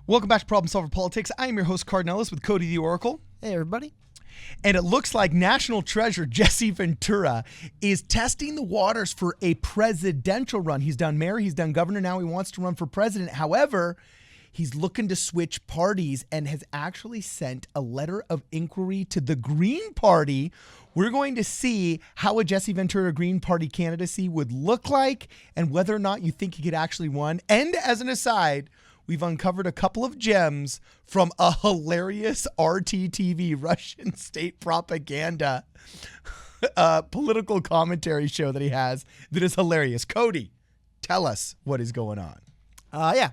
Welcome back to Problem Solver Politics. I am your host, Cardinellis, with Cody the Oracle. Hey, everybody. And it looks like national treasure Jesse Ventura is testing the waters for a presidential run. He's done mayor, he's done governor, now he wants to run for president. However, he's looking to switch parties and has actually sent a letter of inquiry to the Green Party. We're going to see how a Jesse Ventura Green Party candidacy would look like and whether or not you think he could actually win. And as an aside, we've uncovered a couple of gems from a hilarious RTTV Russian state propaganda political commentary show that he has that is hilarious. Cody, tell us what is going on.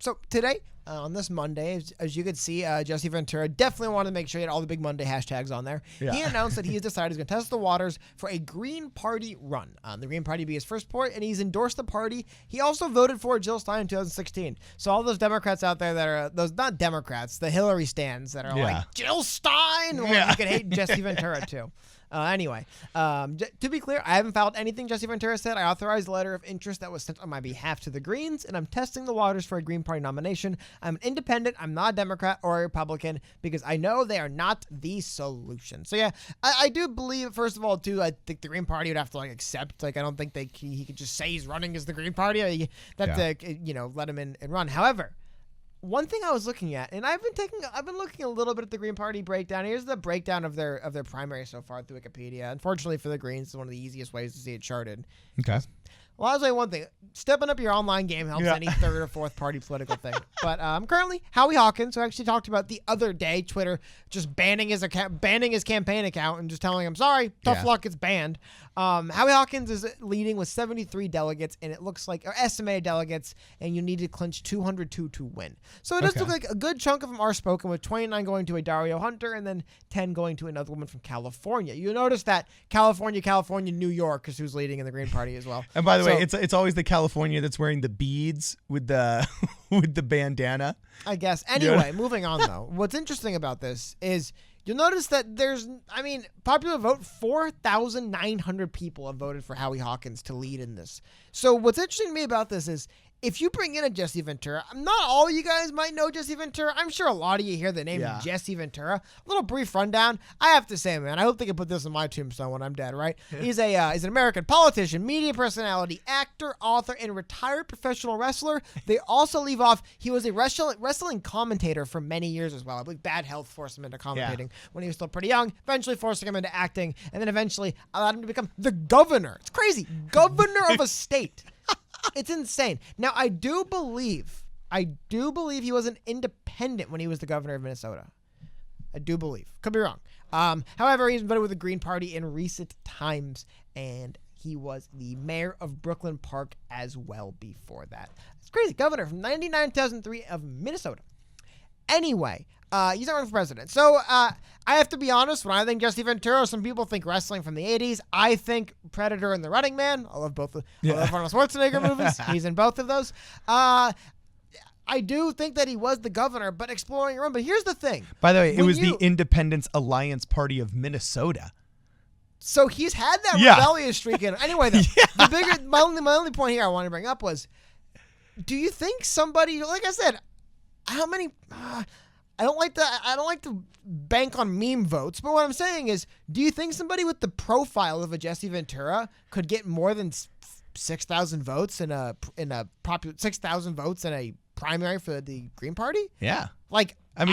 So today, on this Monday, as you could see, Jesse Ventura definitely wanted to make sure he had all the big Monday hashtags on there. Yeah. He announced that he has decided he's going to test the waters for a Green Party run. The Green Party be his first port, and he's endorsed the party. He also voted for Jill Stein in 2016. So all those Democrats out there that are, those not Democrats, the Hillary stands that are like, Jill Stein! Or you could hate Jesse Ventura too. Anyway, to be clear, I haven't filed anything Jesse Ventura said. I authorized a letter of interest that was sent on my behalf to the Greens, and I'm testing the waters for a Green Party nomination. I'm an independent. I'm not a Democrat or a Republican because I know they are not the solution. So, yeah, I do believe, first of all, too, I think the Green Party would have to, accept. I don't think he could just say he's running as the Green Party. Let him in and run. However, one thing I was looking at, and I've been looking a little bit at the Green Party breakdown. Here's the breakdown of their primary so far through Wikipedia. Unfortunately for the Greens, it's one of the easiest ways to see it charted. Okay. Well, I'll tell you one thing. Stepping up your online game helps any third or fourth party political thing. But currently, Howie Hawkins, who I actually talked about the other day, Twitter just banning his campaign account and just telling him, sorry, tough luck, it's banned. Howie Hawkins is leading with 73 delegates, and it looks like, or estimated delegates, and you need to clinch 202 to win. So it does look like a good chunk of them are spoken, with 29 going to a Dario Hunter and then 10 going to another woman from California. You notice that California, New York is who's leading in the Green Party as well. And by the way, it's always the California that's wearing the beads with the with the bandana, I guess. Anyway, moving on though. What's interesting about this is you'll notice that popular vote, 4,900 people have voted for Howie Hawkins to lead in this. So what's interesting to me about this is if you bring in a Jesse Ventura, not all you guys might know Jesse Ventura. I'm sure a lot of you hear the name Jesse Ventura. A little brief rundown. I have to say, man, I hope they can put this on my tombstone when I'm dead, right? He's an American politician, media personality, actor, author, and retired professional wrestler. They also leave off, he was a wrestling commentator for many years as well. I believe bad health forced him into commentating when he was still pretty young, eventually forcing him into acting, and then eventually allowed him to become the governor. It's crazy. Governor of a state. It's insane. Now, I do believe he was an independent when he was the governor of Minnesota. I do believe. Could be wrong. However, he's voted with the Green Party in recent times, and he was the mayor of Brooklyn Park as well before that. It's crazy. Governor from 1999 to 2003 of Minnesota. Anyway, he's not running for president. So I have to be honest, when I think Jesse Ventura, some people think wrestling from the 80s. I think Predator and the Running Man. I love both. I love Arnold Schwarzenegger movies. He's in both of those. I do think that he was the governor, but exploring your own. But here's the thing. By the way, it was the Independence Alliance Party of Minnesota. So he's had that rebellious streak in him. Anyway, though, my only point here I want to bring up was, do you think somebody, like I said, how many... I don't like to bank on meme votes, but what I'm saying is, do you think somebody with the profile of a Jesse Ventura could get more than 6,000 votes in a 6,000 votes in a primary for the Green Party? Yeah.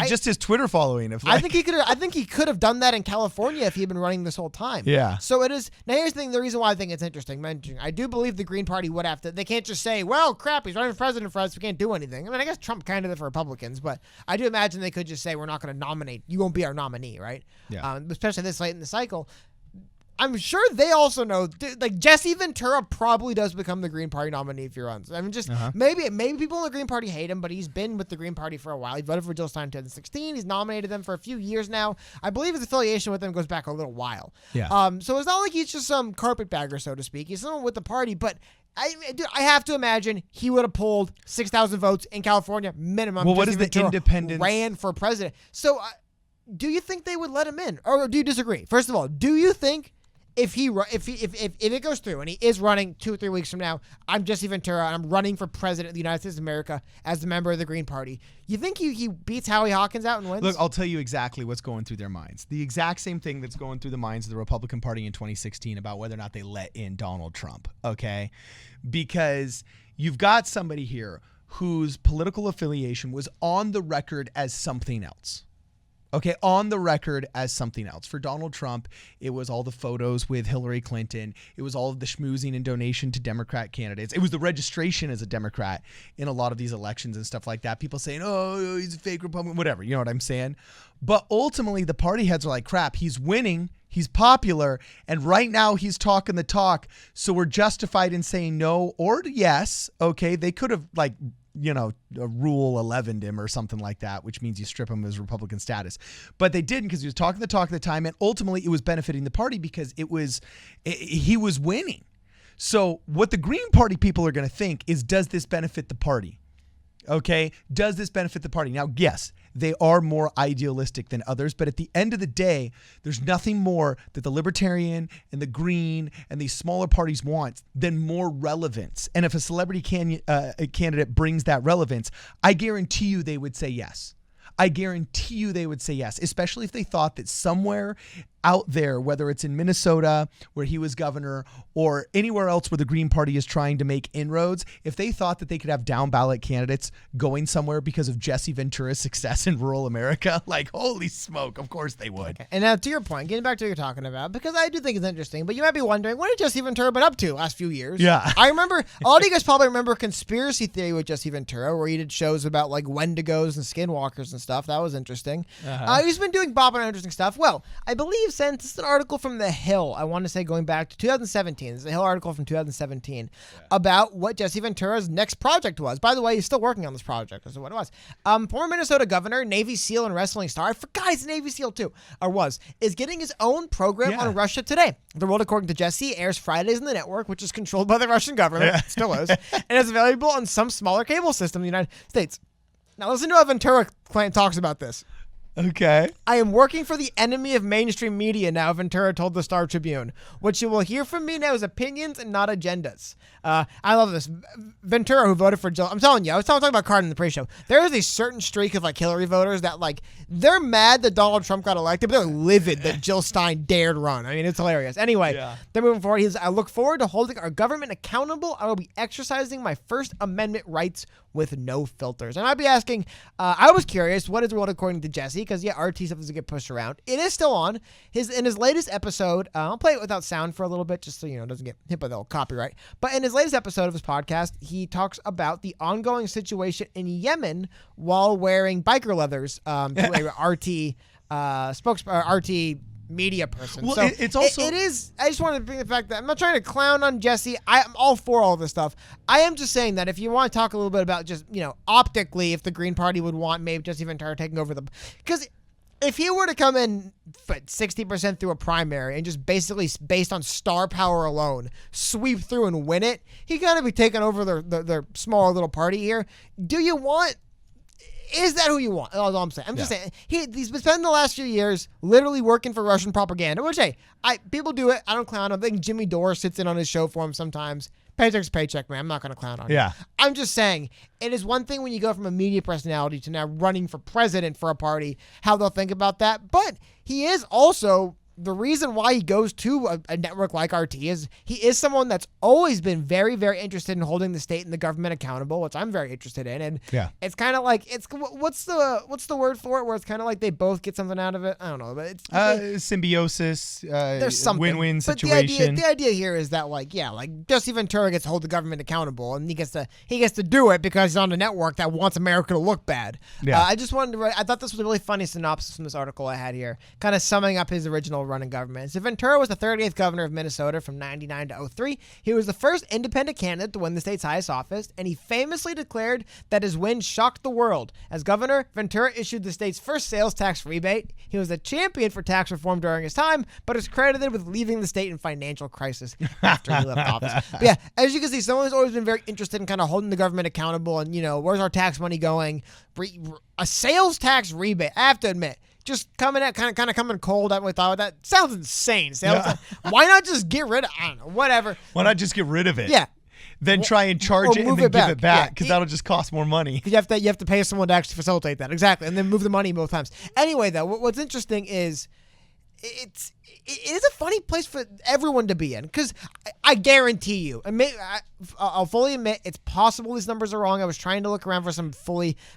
Just his Twitter following. I think he could have done that in California if he'd been running this whole time. Yeah. So it is. Now here's the thing. The reason why I think it's interesting mentioning. I do believe the Green Party would have to. They can't just say, "Well, crap, he's running for president for us. We can't do anything." I mean, I guess Trump kind of did for Republicans, but I do imagine they could just say, "We're not going to nominate. You won't be our nominee," right? Yeah. Especially this late in the cycle. I'm sure they also know, Jesse Ventura probably does become the Green Party nominee if he runs. I mean, maybe people in the Green Party hate him, but he's been with the Green Party for a while. He voted for Jill Stein in 2016. He's nominated them for a few years now. I believe his affiliation with them goes back a little while. Yeah. So it's not like he's just some carpetbagger, so to speak. He's someone with the party, but I have to imagine he would have pulled 6,000 votes in California minimum. Well, what is the independence? Ran for president. So do you think they would let him in? Or do you disagree? First of all, do you think if it goes through and he is running 2 or 3 weeks from now, I'm Jesse Ventura and I'm running for president of the United States of America as a member of the Green Party. You think he beats Howie Hawkins out and wins? Look, I'll tell you exactly what's going through their minds. The exact same thing that's going through the minds of the Republican Party in 2016 about whether or not they let in Donald Trump, okay? Because you've got somebody here whose political affiliation was on the record as something else. Okay, on the record as something else. For Donald Trump, it was all the photos with Hillary Clinton. It was all of the schmoozing and donation to Democrat candidates. It was the registration as a Democrat in a lot of these elections and stuff like that. People saying, oh, he's a fake Republican, whatever. You know what I'm saying? But ultimately, the party heads are like, crap, he's winning. He's popular. And right now, he's talking the talk. So we're justified in saying no or yes. Okay, they could have Rule 11'd him or something like that, which means you strip him of his Republican status. But they didn't because he was talking the talk at the time, and ultimately it was benefiting the party because he was winning. So what the Green Party people are going to think is, does this benefit the party? Okay, does this benefit the party? Now, yes, they are more idealistic than others, but at the end of the day, there's nothing more that the Libertarian and the Green and these smaller parties want than more relevance. And if a celebrity candidate brings that relevance, I guarantee you they would say yes. I guarantee you they would say yes, especially if they thought that somewhere out there, whether it's in Minnesota where he was governor or anywhere else where the Green Party is trying to make inroads, if they thought that they could have down ballot candidates going somewhere because of Jesse Ventura's success in rural America, like, holy smoke, of course they would. Okay. And now to your point, getting back to what you're talking about, because I do think it's interesting, but you might be wondering, what had Jesse Ventura been up to the last few years? Yeah. I remember, all of you guys probably remember Conspiracy Theory with Jesse Ventura, where he did shows about like Wendigos and skinwalkers and stuff. That was interesting. He's been doing popular and interesting stuff. Well, I believe since it's an article from The Hill, I want to say going back to 2017. It's a Hill article from 2017 about what Jesse Ventura's next project was. By the way, he's still working on this project. That's what it was. Former Minnesota governor, Navy SEAL and wrestling star, I forgot he's a Navy SEAL too, is getting his own program on Russia Today. The World According to Jesse airs Fridays on the network, which is controlled by the Russian government. It still is. And is available on some smaller cable system in the United States. Now listen to how Ventura talks about this. Okay. I am working for the enemy of mainstream media now, Ventura told the Star Tribune. What you will hear from me now is opinions and not agendas. I love this. Ventura, who voted for Jill, I'm telling you, I was talking about Cardin in the pre-show. There is a certain streak of like Hillary voters that like, they're mad that Donald Trump got elected, but they're livid that Jill Stein dared run. I mean, it's hilarious. Anyway, they're moving forward. I look forward to holding our government accountable. I will be exercising my First Amendment rights with no filters. And I'd be asking, I was curious, what is the World According to Jesse? Because RT stuff doesn't get pushed around. It is still on. In his latest episode, I'll play it without sound for a little bit, just so it doesn't get hit by the old copyright. But in his latest episode of his podcast, he talks about the ongoing situation in Yemen while wearing biker leathers to a RT media person. Well, so it's also it is. I just wanted to bring the fact that I'm not trying to clown on Jesse. I'm all for all this stuff. I am just saying that if you want to talk a little bit about just optically, if the Green Party would want maybe Jesse Ventura taking over because if he were to come in 60% through a primary and just basically based on star power alone sweep through and win it, he kind of be taking over their small little party here. Is that who you want? That's all I'm saying. I'm just saying he's been spending the last few years literally working for Russian propaganda, which, hey, people do it. I don't clown him. I think Jimmy Dore sits in on his show for him sometimes. Paycheck's paycheck, man. I'm not going to clown on him. Yeah. I'm just saying it is one thing when you go from a media personality to now running for president for a party, how they'll think about that. But he is also the reason why he goes to a network like RT is he is someone that's always been very, very interested in holding the state and the government accountable, which I'm very interested in. And it's kind of like what's the word for it? Where it's kind of like they both get something out of it. I don't know, but it's symbiosis. There's something win-win situation. But the idea here is that like Jesse Ventura gets to hold the government accountable, and he gets to do it because he's on a network that wants America to look bad. Yeah. I just wanted to. I thought this was a really funny synopsis from this article I had here, kind of summing up his original run in government. So Ventura was the 38th governor of Minnesota from 99 to 03. He was the first independent candidate to win the state's highest office, and he famously declared that his win shocked the world. As governor, Ventura issued the state's first sales tax rebate. He was a champion for tax reform during his time, but is credited with leaving the state in financial crisis after he left office. But yeah, as you can see, someone who's always been very interested in kind of holding the government accountable and, where's our tax money going? A sales tax rebate. I have to admit, just coming at kind of coming cold. I thought that sounds insane. Why not just get rid of? I don't know. Whatever. Why not just get rid of it? Yeah. Then try and charge it and then give it back because Yeah. that'll just cost more money. You have to pay someone to actually facilitate that, exactly, and then move the money both times. Anyway, though, what's interesting is it is a funny place for everyone to be in because I guarantee you, and I'll fully admit it's possible these numbers are wrong. I was trying to look around for some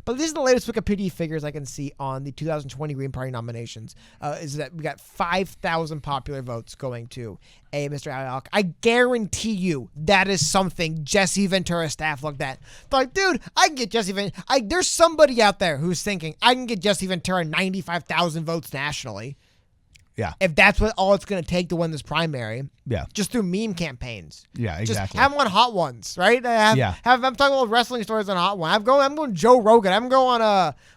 but these are the latest Wikipedia figures I can see on the 2020 Green Party nominations. Is that we got 5,000 popular votes going to a Mr. Ayala. I guarantee you that is something Jesse Ventura staff looked at. Like, dude, I can get Jesse Ventura. There's somebody out there who's thinking I can get Jesse Ventura 95,000 votes nationally. Yeah. If that's all it's going to take to win this primary. Yeah. Just through meme campaigns. Yeah, exactly. Just have them on Hot Ones, right? I'm talking about wrestling stories on Hot One. I'm going Joe Rogan. I'm going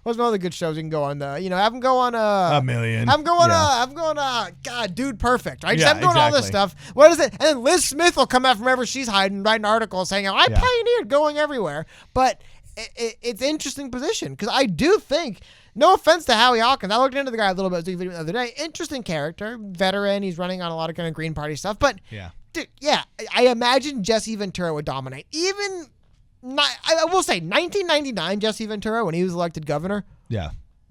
what's some other good shows you can go on? Have them go on A Million. I'm going God, Dude Perfect, right? Yeah, I'm doing all this exactly. stuff. What is it? And then Liz Smith will come out from wherever she's hiding, write an article saying, I pioneered going everywhere. But it's an interesting position because I do think, no offense to Howie Hawkins, I looked into the guy a little bit the other day. Interesting character, veteran. He's running on a lot of kind of Green Party stuff. But dude, I imagine Jesse Ventura would dominate. I will say 1999 Jesse Ventura when he was elected governor. Yeah.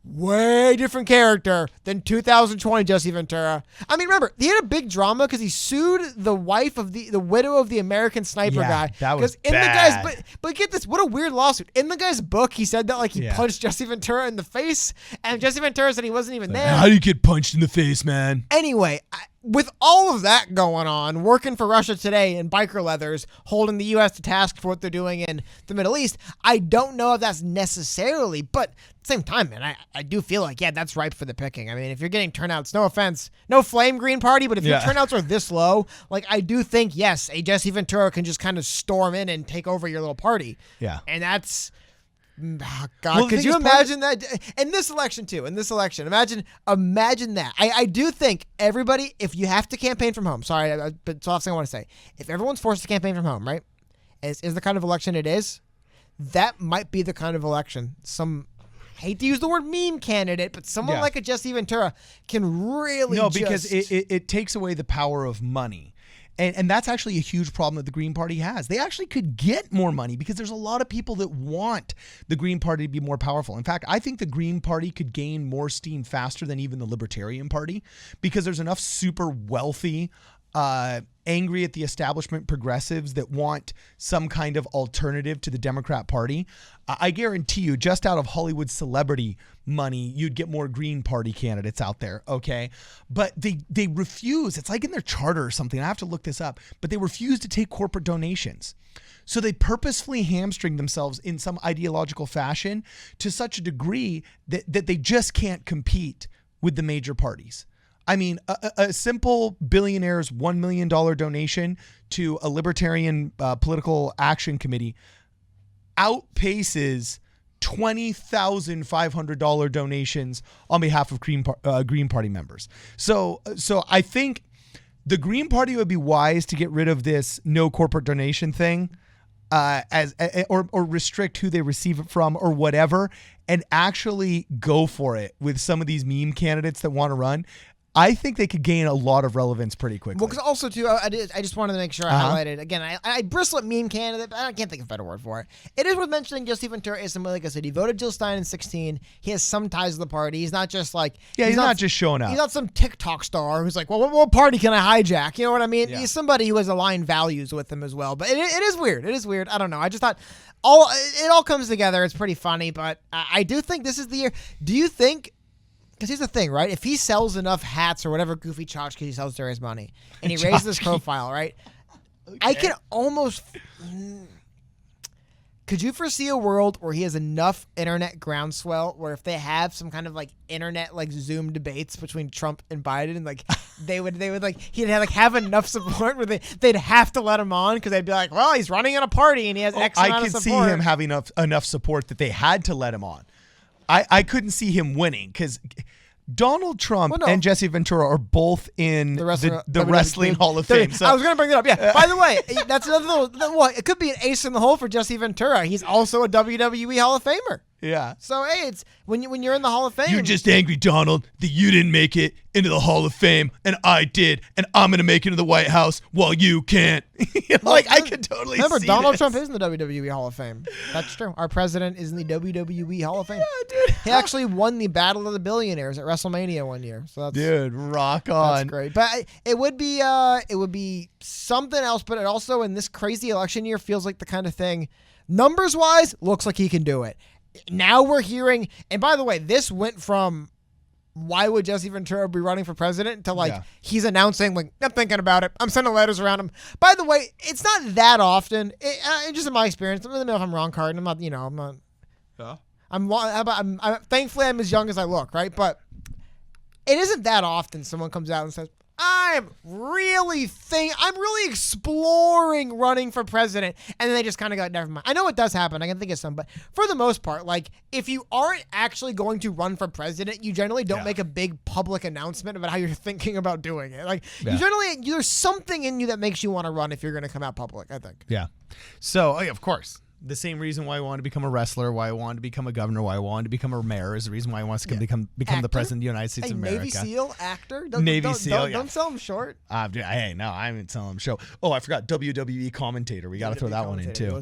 Way different character than 2020 Jesse Ventura. I mean, remember, he had a big drama because he sued the wife of the widow of the American Sniper guy. That was in bad. the guy's but get this, what a weird lawsuit. In the guy's book, he said that he punched Jesse Ventura in the face, and Jesse Ventura said he wasn't even there. How do you get punched in the face, man? Anyway, with all of that going on, working for Russia Today in biker leathers, holding the U.S. to task for what they're doing in the Middle East, I don't know if that's necessarily, but at the same time, man, I do feel like, that's ripe for the picking. I mean, if you're getting turnouts, no offense, no flame Green Party, but if your turnouts are this low, I do think, yes, a Jesse Ventura can just kind of storm in and take over your little party. Yeah. And that's... God, could you imagine that in this election too? Imagine that. I do think everybody, if you have to campaign from home, sorry, but it's the last thing I want to say. If everyone's forced to campaign from home, right, is the kind of election it is, that might be the kind of election hate to use the word meme candidate, but someone like a Jesse Ventura can really because it takes away the power of money. And that's actually a huge problem that the Green Party has. They actually could get more money because there's a lot of people that want the Green Party to be more powerful. In fact, I think the Green Party could gain more steam faster than even the Libertarian Party because there's enough super wealthy, angry at the establishment progressives that want some kind of alternative to the Democrat Party. I guarantee you, just out of Hollywood celebrity money, you'd get more Green Party candidates out there, okay? But they refuse. It's like in their charter or something. I have to look this up. But they refuse to take corporate donations. So they purposefully hamstring themselves in some ideological fashion to such a degree that they just can't compete with the major parties. I mean, a simple billionaire's $1 million donation to a libertarian political action committee outpaces $20,500 donations on behalf of Green Party members. So I think the Green Party would be wise to get rid of this no corporate donation thing, or restrict who they receive it from or whatever, and actually go for it with some of these meme candidates that want to run. I think they could gain a lot of relevance pretty quickly. Well, because also, too, I just wanted to make sure I highlighted. Again, I bristle at meme candidate, but I can't think of a better word for it. It is worth mentioning Jesse Ventura is somebody, like I said, he voted Jill Stein in 2016. He has some ties to the party. He's not just he's not just showing up. He's not some TikTok star who's like, well, what party can I hijack? You know what I mean? Yeah. He's somebody who has aligned values with him as well. But it is weird. It is weird. I don't know. I just thought it all comes together. It's pretty funny, but I do think this is the year. Do you think... Because here's the thing, right? If he sells enough hats or whatever goofy tchotchke he sells to raise money, and he raises his profile, right? Okay. I can almost... Could you foresee a world where he has enough internet groundswell where if they have some kind of internet Zoom debates between Trump and Biden, and they would he'd have enough support where they'd have to let him on because they'd be like, well, he's running in a party and he has X amount of support. I could see him having enough support that they had to let him on. I couldn't see him winning because Donald Trump and Jesse Ventura are both in the Wrestling Hall of Fame. So. I was going to bring that up. Yeah. By the way, that's another little. Well, it could be an ace in the hole for Jesse Ventura. He's also a WWE Hall of Famer. Yeah. So hey, it's when you're in the Hall of Fame. You're just angry, Donald, that you didn't make it into the Hall of Fame, and I did, and I'm gonna make it into the White House while you can't. Like I could totally. Remember, see Donald this. Trump is in the WWE Hall of Fame. That's true. Our president is in the WWE Hall of Fame. Yeah, dude. He actually won the Battle of the Billionaires at WrestleMania one year. So that's Dude, rock on. That's great. But it would be something else. But it also in this crazy election year feels like the kind of thing, numbers wise, looks like he can do it. Now we're hearing, and by the way, this went from why would Jesse Ventura be running for president to like he's announcing like I'm thinking about it. I'm sending letters around him. By the way, it's not that often. Just in my experience, let me know if I'm wrong, Card. I'm not. I'm not. Yeah. I'm thankfully I'm as young as I look, right? But it isn't that often someone comes out and says, I'm really exploring running for president, and then they just kind of go, never mind. I know it does happen. I can think of some, but for the most part, like if you aren't actually going to run for president, you generally don't make a big public announcement about how you're thinking about doing it. Like you generally, there's something in you that makes you want to run if you're going to come out public, I think. Yeah. So, of course. The same reason why I wanted to become a wrestler, why I wanted to become a governor, why I wanted to become a mayor is the reason why I wanted to become the president of the United States of America. Navy SEAL actor? Navy SEAL, Don't sell him short. Dude, hey, no, I haven't selling him show. Oh, I forgot WWE commentator. We got to throw that one in too.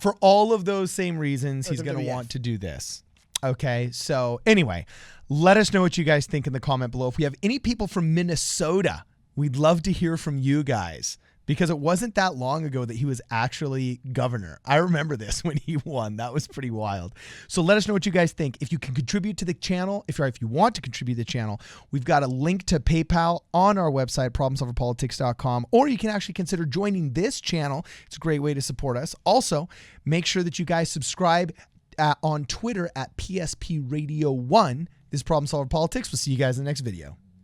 For all of those same reasons, he's going to want to do this. Okay, so anyway, let us know what you guys think in the comment below. If we have any people from Minnesota, we'd love to hear from you guys. Because it wasn't that long ago that he was actually governor. I remember this when he won. That was pretty wild. So let us know what you guys think. If you can contribute to the channel, if you want to contribute to the channel, we've got a link to PayPal on our website, problemsolverpolitics.com, or you can actually consider joining this channel. It's a great way to support us. Also, make sure that you guys subscribe on Twitter at PSP Radio 1. This is Problem Solver Politics. We'll see you guys in the next video.